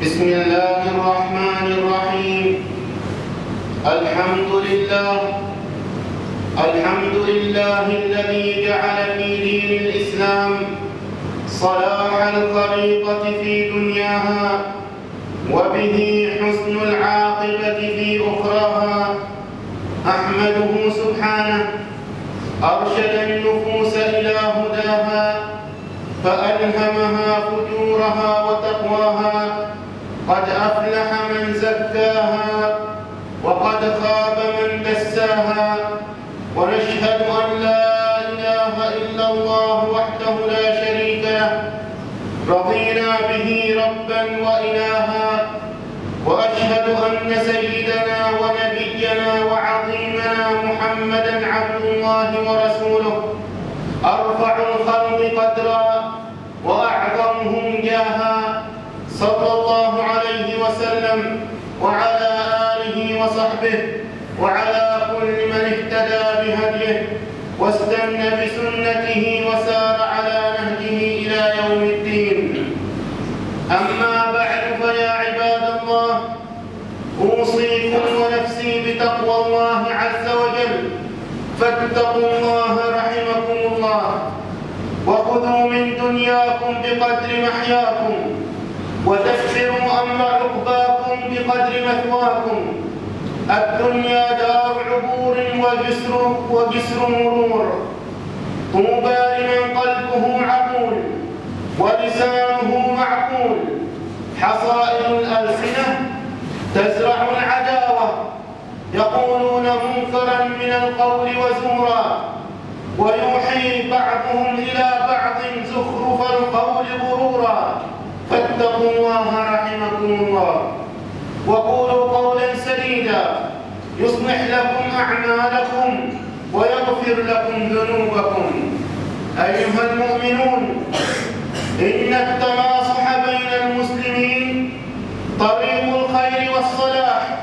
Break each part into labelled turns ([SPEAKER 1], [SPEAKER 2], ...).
[SPEAKER 1] بسم الله الرحمن الرحيم. الحمد لله الذي جعل في دين الإسلام صلاح الخليقة في دنياها وبه حسن العاقبة في أخراها. أحمده سبحانه أرشد النفوس إلى هداها فألهمها فجورها وتقواها. قد أفلح من زكاها وقد خاب من دساها. ونشهد أن لا إله إلا الله وحده لا شريك له رضينا به ربا وإلها. وأشهد أن سيدنا ونبينا وعظيمنا محمدا عبد الله ورسوله أرفع الخلق قدرا وأعظمهم جاها، صلى الله عليه وسلم وعلى آله وصحبه وعلى كل من اهتدى بهديه واستنى بسنته وسار على نهجه إلى يوم الدين. أما بعد، فيا عباد الله، أوصيكم ونفسي بتقوى الله عز وجل. فاتقوا الله رحمكم الله، وخذوا من دنياكم بقدر محياكم، ودبروا أمر عقباكم بقدر مثواكم. الدنيا دار عبور وجسر مرور. طوبى لمن قلبه عقول ولسانه معقول. حصائد الألسنة تزرع العداوة، يقولون منكرا من القول وزورا، ويوحي بعضهم إلى بعض زخرف القول غرورا. فاتقوا الله رحمكم الله، وقولوا قولا سديدا يصلح لكم أعمالكم ويغفر لكم ذنوبكم. أيها المؤمنون، إن التناصح بين المسلمين طريق الخير والصلاح،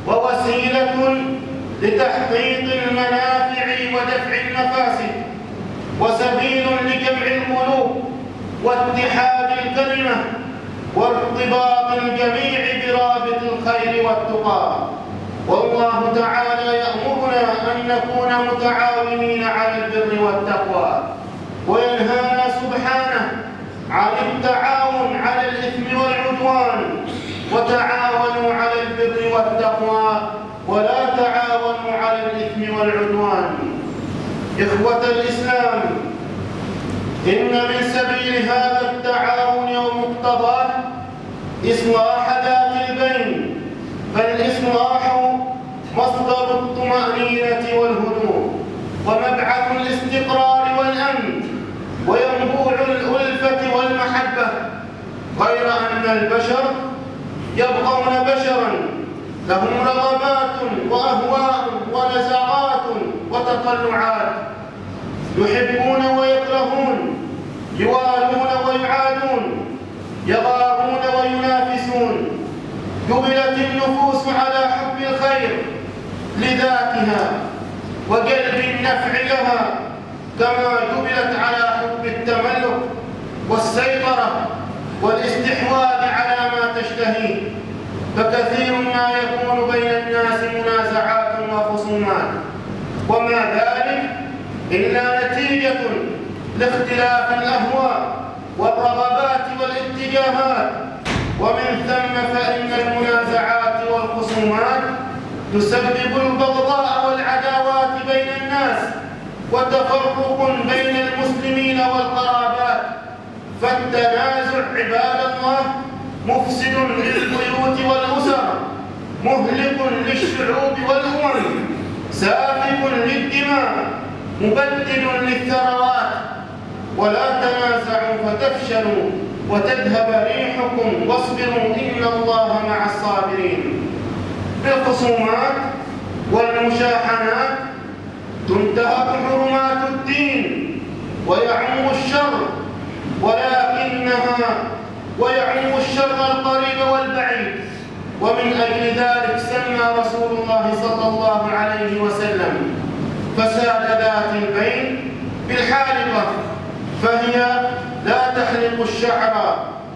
[SPEAKER 1] ووسيلة لتحقيق المنافع ودفع المفاسد، وسبيل لجمع القلوب واتحاد الكلمة وارتباط الجميع برابط الخير والتقى. والله تعالى يأمرنا أن نكون متعاونين على البر والتقوى، وينهانا سبحانه عن التعاون على الإثم والعدوان. وتعاونوا على البر والتقوى ولا تعاونوا على الإثم والعدوان. إخوة الإسلام، إن من سبيل هذا التعاون ومقتضاه إصلاح ذات البين، فالإصلاح مصدر الطمأنينة والهدوء ومبعث الاستقرار والأمن وينبوع الألفة والمحبة. غير أن البشر يبقون بشرا لهم رغبات وأهواء ونزعات وتطلعات، يحبون ويكرهون، يوالون ويعادون، يغارون وينافسون. جبلت النفوس على حب الخير لذاتها وجلب النفع لها، كما جبلت على حب التملك والسيطرة والاستحواذ على ما تشتهيه. فكثير ما يكون بين الناس منازعات وخصومات، وما ذلك إلا نتيجة لاختلاف الأهواء والرغبات والاتجاهات. ومن ثم فإن المنازعات والخصومات تسبب البغضاء والعداوات بين الناس وتفرق بين المسلمين والقرابات. فالتنازع عباد الله مفسد للبيوت والأسر، مهلك للشعوب والأمم، سافك للدماء، مبدد للثروات. ولا تنازعوا فتفشلوا وتذهب ريحكم واصبروا إن الله مع الصابرين. بالخصومات والمشاحنات تنتهك حرمات الدين ويعم الشر، ويعم الشر القريب والبعيد. ومن أجل ذلك سمى رسول الله صلى الله عليه وسلم فساد ذات البين بالحالقة، فهي لا تحلق الشعر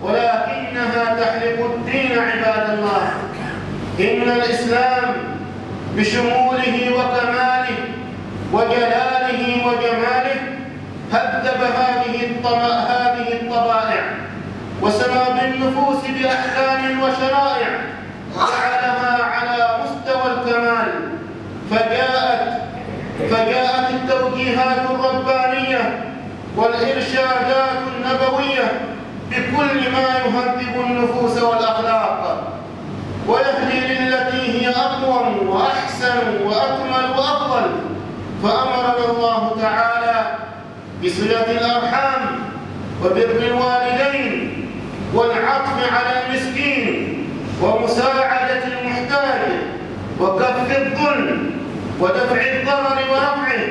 [SPEAKER 1] ولكنها إنها تحلق الدين عباد الله. إن الإسلام بشموله وكماله وجلاله وجماله هذب هذه الطبائع وسمى بالنفوس بأحكام وشرائع جعلها على مستوى الكمال. فجاءت التوجيهات الربانية والإرشادات النبوية بكل ما يهذب النفوس والأخلاق ويهدي للتي هي أقوم وأحسن وأكمل وأفضل. فأمرنا الله تعالى بصلة الأرحام وبر الوالدين والعطف على المسكين ومساعدة المحتاج وكف الظلم ودفع الضرر ورفعه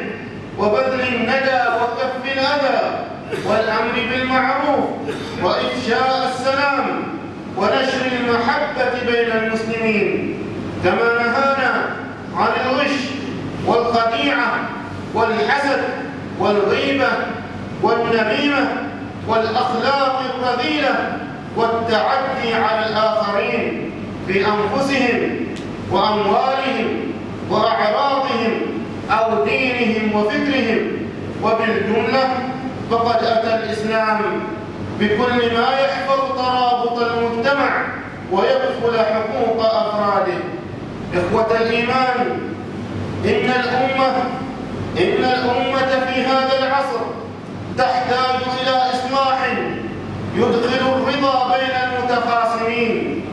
[SPEAKER 1] وبذل الندى وكف الأذى والأمر بالمعروف وإفشاء السلام ونشر المحبة بين المسلمين، كما نهانا عن الغش والخديعة والحسد والغيبة والنميمة والأخلاق الرذيلة والتعدي على الآخرين في أنفسهم وأموالهم وأعراضهم أو دينهم وفكرهم. وبالجملة فقد أتى الإسلام بكل ما يحفظ ترابط المجتمع ويكفل حقوق أفراده. إخوة الإيمان، إن الأمة في هذا العصر تحتاج إلى إصلاح يدخل الرضا بين المتخاصمين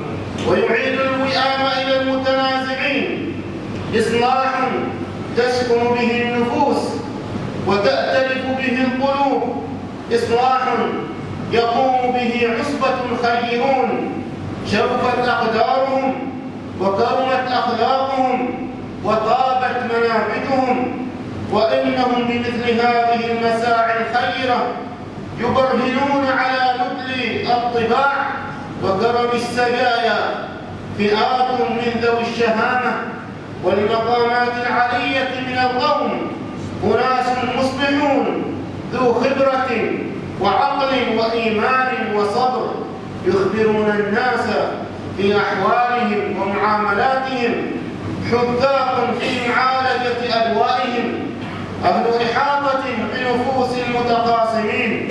[SPEAKER 1] ويعيد الوئام إلى المتنازعين، إصلاح تسكن به النفوس وتأتلف به القلوب، إصلاح يقوم به عصبة خيرون شرفت أقدارهم وكرمت أخلاقهم وطابت منابتهم، وإنهم بمثل هذه المساعي الخيرة يبرهنون على نبل الطباع وكرم السجايا فئات من ذوي الشهامة والمقامات العالية من القوم، أناس مصلحون ذو خبرة وعقل وإيمان وصبر يخبرون الناس في أحوالهم ومعاملاتهم، حذاق في معالجة أدوائهم، أهل إحاطة بنفوس المتخاصمين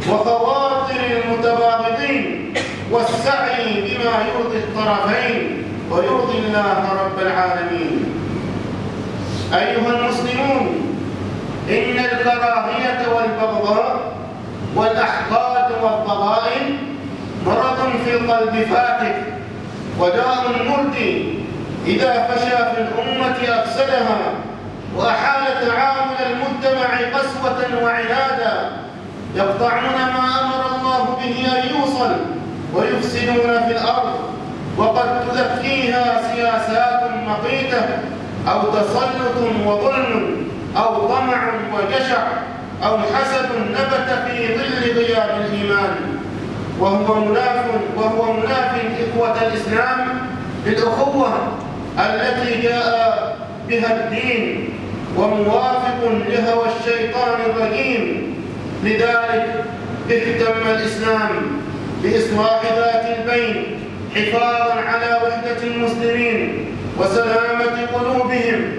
[SPEAKER 1] وخواطر المتباغضين والسعي بما يرضي الطرفين ويرضي الله رب العالمين. أيها المسلمون، إن الكراهية والبغضاء والأحقاد والضغائن مرض في القلب فاتك وداء مردي إذا فشى في الأمة أفسدها وأحال تعامل المجتمع قسوة وعنادا، يقطعون ما أمر الله به أن يوصل ويفسدون في الأرض، وقد تزكيها سياسات مقيتة أو تسلط وظلم أو طمع وجشع أو حسد نبت في ظل غياب الإيمان، وهو مناف إخوة الإسلام للأخوة التي جاء بها الدين وموافق لهوى الشيطان الرجيم. لذلك اهتم الإسلام بإصلاح ذات البين حفاظا على وحدة المسلمين وسلامة قلوبهم،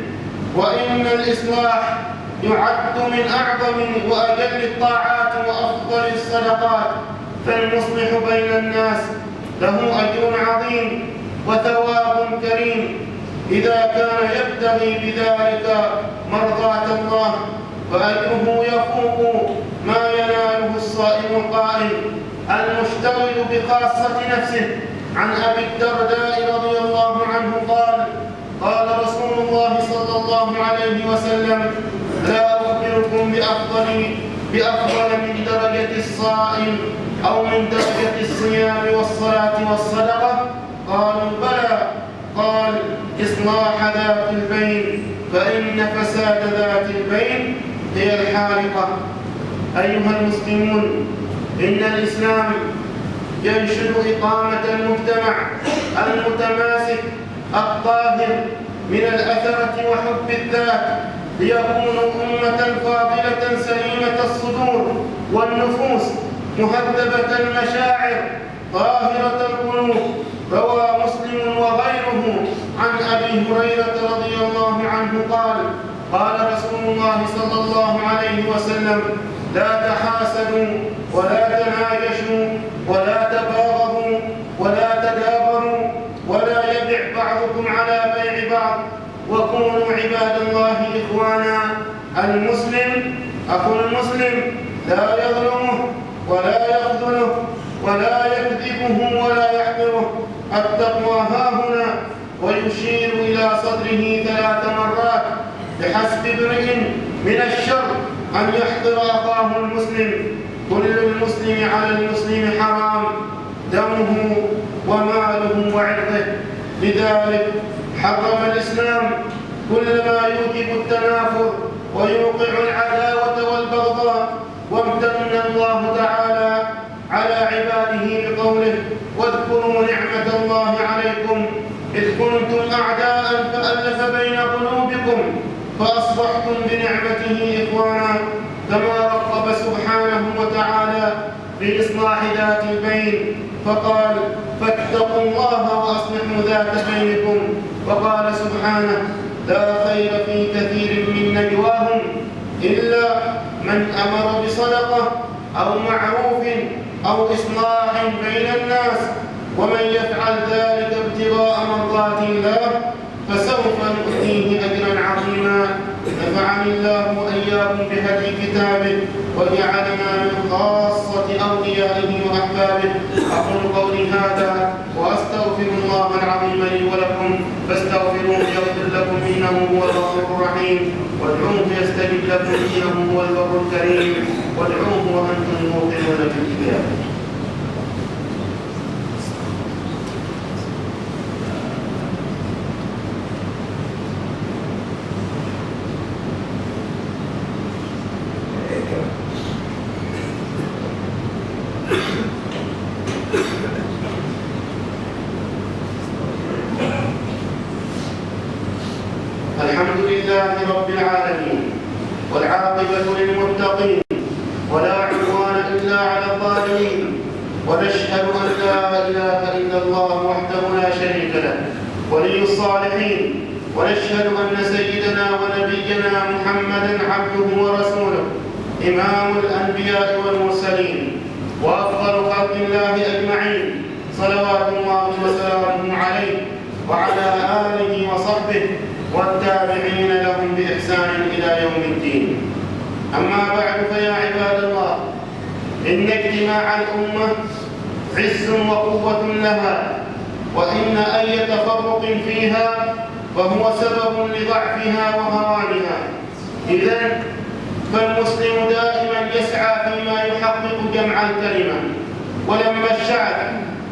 [SPEAKER 1] وإن الإصلاح يعد من أعظم وأجل الطاعات وأفضل الصدقات، فالمصلح بين الناس له أجر عظيم وثواب كريم إذا كان يبتغي بذلك مرضاة الله، فأجره يفوق ما يناله الصائم القائم المشتغل بخاصة نفسه. عن أبي الدرداء رضي الله عنه قال: قال رسول الله صلى الله عليه وسلم: لا أخبركم بأفضل من درجة الصائم أو من درجة الصيام والصلاة والصدقة؟ قالوا: بلى. قال: إصلاح ذات البين، فإن فساد ذات البين هي الحارقة. أيها المسلمون، إن الإسلام ينشد إقامة المجتمع المتماسك الطاهر من الأثرة وحب الذات، ليكونوا أمة فاضلة سليمة الصدور والنفوس مهذبة المشاعر طاهرة القلوب. روى مسلم وغيره عن أبي هريرة رضي الله عنه قال: قال رسول الله صلى الله عليه وسلم: لا تحاسدوا ولا تناجشوا ولا تباغضوا ولا تدابروا ولا يبع بعضكم على بيع بعض، وكونوا عباد الله إخوانا. المسلم أخو المسلم لا يظلمه ولا يخذله ولا يكذبه ولا يحقره. التقوى هاهنا. ويشير إلى صدره 3 مرات: بحسب امرئ من الشر أن يحقر أخاه المسلم. كل المسلم على المسلم حرام، دمه وماله وعرضه. لذلك حرم الإسلام كل ما يوجب التنافر ويوقع العداوة والبغضاء. وامتن الله تعالى على عباده بقوله: واذكروا نعمة الله عليكم إذ كنتم أعداء فألف بين قلوبكم فأصبحتم بنعمته إخوانا. كما رغب سبحانه وتعالى بإصلاح ذات البين فقال: فاتقوا الله وأصلحوا ذات بينكم. وقال سبحانه: لا خير في كثير من نجواهم إلا من أمر بصدقة أو معروف أو إصلاح بين الناس، ومن يفعل ذلك ابتغاء مرضات الله فسوف نؤتيه أجرا عظيما. نفعني الله وإياكم بهدي كتابه وجعلنا من خاصة أوليائه وأحبابه. أقول قولي هذا وأستغفر الله العظيم لي ولكم فاستغفروه يغفر لكم إنه هو الغفور الرحيم. وادعوه يستجب لكم إنه هو البر الكريم. وادعوه وأنتم موقنون بالإجابة. الحمد لله رب العالمين، والعاقبة للمتقين، ولا عدوان إلا على الظالمين. ونشهد أن لا إله إلا الله وحده لا شريك له ولي الصالحين. ونشهد أن سيدنا ونبينا محمدًا عبده ورسوله، إمام الأنبياء والمرسلين، وأفضل خلق الله أجمعين، صلوات الله وسلامه عليه وعلى آله وصحبه والتابعين لهم بإحسان إلى يوم الدين. أما بعد، فيا عباد الله، إن اجتماع الأمة عز وقوة لها، وإن أي تفرق فيها فهو سبب لضعفها وهوانها. إذن فالمسلم دائما يسعى فيما يحقق جمع الكلمة ولم الشعب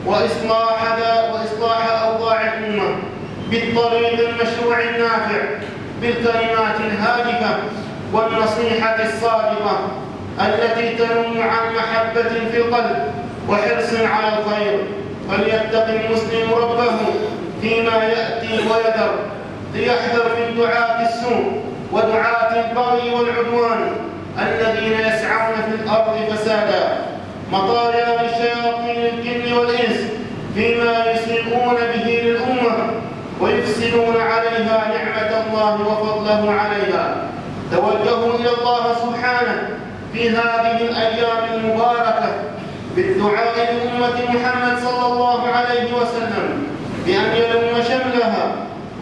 [SPEAKER 1] وإصلاح أوضاع الأمة بالطريق المشروع النافع، بالكلمات الهادفة والنصيحة الصادقة التي تنم عن محبة في القلب وحرص على الخير. فليتق المسلم ربه فيما يأتي ويذر، ليحذر من دعاة السوء ودعاة البغي والعدوان الذين يسعون في الأرض فسادا، مطايا لشياطين الجن والإنس فيما يسيئون به للأمة ويفسدون عليها نعمة الله وفضله عليها. توجهوا إلى الله سبحانه في هذه الأيام المباركة بالدعاء لأمة محمد صلى الله عليه وسلم بأن يلم شملها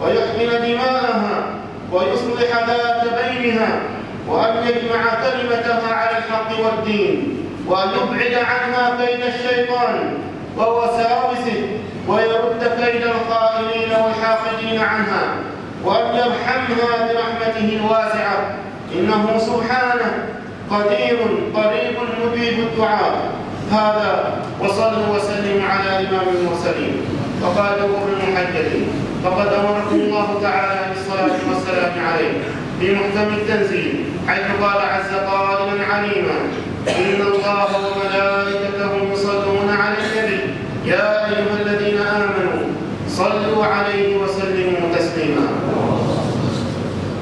[SPEAKER 1] ويحقن دماءها ويصلح ذات بينها، وأن يجمع كلمتها على الحق والدين، وأن يبعد عنها كيد الشيطان ووساوسه، ويرد كيد الخائنين والحاقدين عنها، وأن يرحمها برحمته الواسعة، إنه سبحانه قدير قريب مجيب الدعاء. هذا وصلوا وسلموا على إمام المرسلين وقائد الغر المحجلين، فقد أمركم الله تعالى بالصلاة والسلام عليه في محكم التنزيل، حيث قال عز قائلا عليما: إن الله وملائكته يصلون على النبي يا أيها الذين آمنوا صلوا عليه وسلموا تسليما.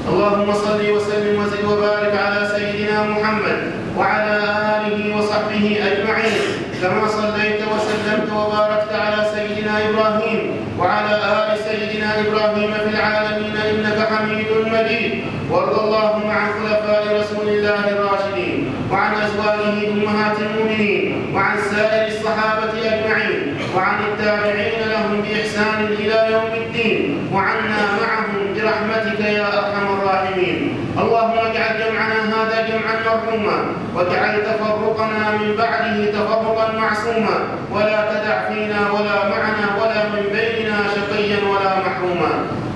[SPEAKER 1] اللهم صل وسلم وزد وبارك على سيدنا محمد وعلى آله وصحبه أجمعين، كما صليت وسلمت وسلمت وباركت على سيدنا إبراهيم وعلى آل سيدنا إبراهيم في العالمين إنك حميد مجيد. وارض اللهم عن خلفاء رسول الله الراشدين وعن أزواجه أمهات المؤمنين وعن سائر الصحابة أجمعين وعن التابعين لهم بإحسان إلى يوم الدين وعنا معهم برحمتك يا أرحم الراحمين. اللهم اجعل جمعنا هذا جمعا مرحوما واجعل تفرقنا من بعده تفرقا معصوما ولا تدع فينا ولا معنا ولا من بيننا شقيا ولا محروما.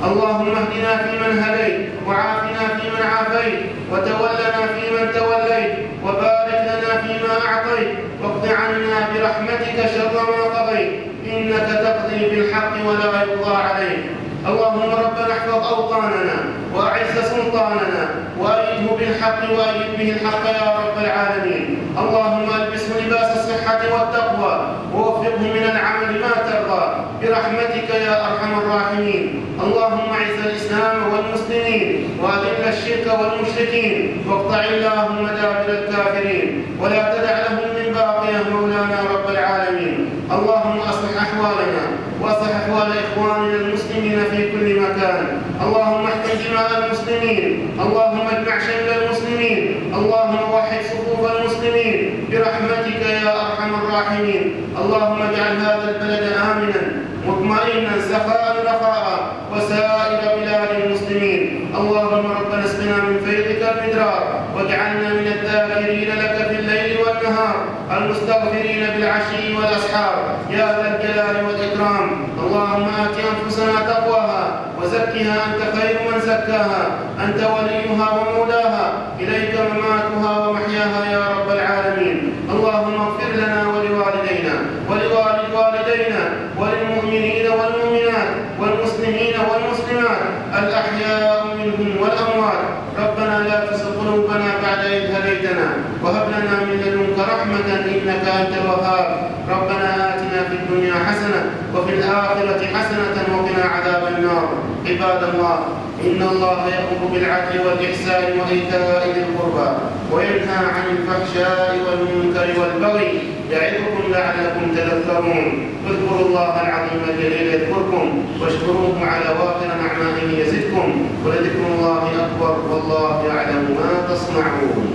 [SPEAKER 1] اللهم اهدنا فيمن هديت وعافنا فيمن عافيت وتولنا فيمن توليت وبارك لنا فيما أعطيت واقض عنا برحمتك شر ما قضيت إنك تقضي بالحق ولا يقضى عليك. اللهم ربنا احفظ أوطاننا وأعز سلطاننا وأيده بالحق وأيد به الحق يا رب العالمين. اللهم ألبسه لباس الصحة والتقوى ووفقه من العمل ما ترضى برحمتك يا أرحم الراحمين. اللهم أعز الإسلام والمسلمين وأذل الشرك والمشركين واقطع اللهم دابر الكافرين ولا تدع لهم من باقية مولانا رب العالمين. اللهم أصلح أحوالنا وأصلح أحوال إخواننا المسلمين في كل مكان. اللهم احفظ دماء المسلمين. اللهم اجمع شمل المسلمين. اللهم وحد صفوف المسلمين برحمتك يا أرحم الراحمين. اللهم اجعل هذا البلد آمنا مطمئنا سخاء رخاء وسائر بلاد المسلمين. اللهم ربنا اسقنا من فيضك المدرار واجعلنا من الذاكرين لك في الليل والنهار المستغفرين بالعشي والأسحار يا ذا الجلال والإكرام. اللهم آت أنفسنا تقواها وزكها أنت خير من زكاها أنت وليها ومولاها إليك مماتها ومحياها يا رب العالمين. اللهم اغفر لنا ولوالدينا ولوالد والدينا وللمؤمنين والمؤمنات والمسلمين والمسلمات الأحياء منهم والأموات. ربنا لا تزغ قلوبنا بعد إذ هديتنا وهب لنا من لدنك رحمة إنك أنت الوهاب. ربنا آتنا في الدنيا حسنة وفي الآخرة حسنة وقنا عذاب النار. عباد الله إن الله يأمر بالعدل والإحسان وإيتاء ذي القربى وينهى عن الفحشاء والمنكر والبغي يعظكم لعلكم تذكرون. اذكروا الله العظيم الجليل يذكركم واشكروه على وافر نعمائه يزدكم ولذكر الله أكبر والله يعلم ما تصنعون.